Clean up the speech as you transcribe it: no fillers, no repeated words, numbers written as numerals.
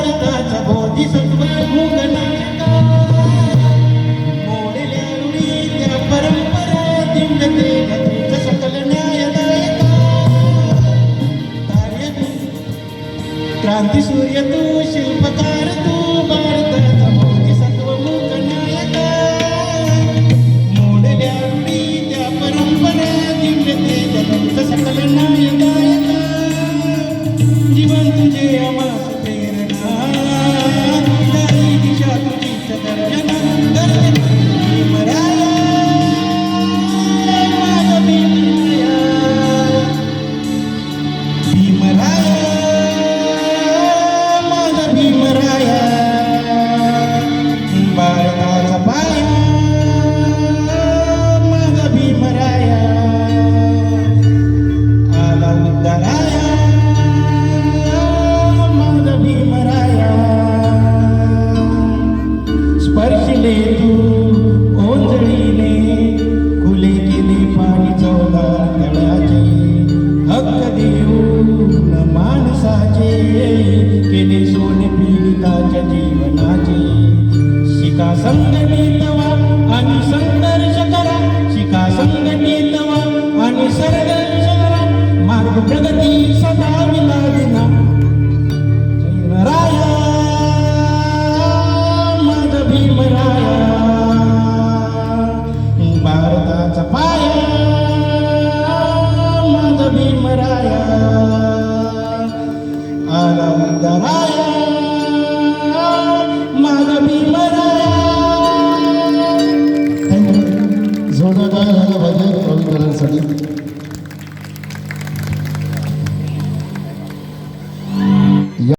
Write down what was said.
भारताचा बोधिसत्व मूकनायका मोडल्या रूढीच्या परंपरा दिंडते तुझं सकल न्यायदायका कार्य तू क्रांती सूर्य तू शिल्पकार तू भारताचा बोधिसत्व मूकनायका मोडल्या रूढीच्या परंपरा दिंडते तुझं सकल न्यायदायका जीवन तुझे आम्हास प्रेरणा दारी दिशा तुझीच गर्जना गर्जना भीमराया माझा भीमराया भीमराया माझा भीमराया भारताचा पाया माझा भीमराया आला उद्धाराया स्पर्शिले तू ओंजळीने खुले केले पाणी चौदार तळ्याचे हक्क देऊन माणसाचे केले सोने पीडिताच्या जीवनाचे शिका संघटित व्हा आणि संघर्ष करा शिका संघटित व्हा आणि संघर्ष करा मार्ग प्रगती सदा विलादिना राया माझा भीमराया भारताचा पाया माझा भीमराया आला उद्धाराया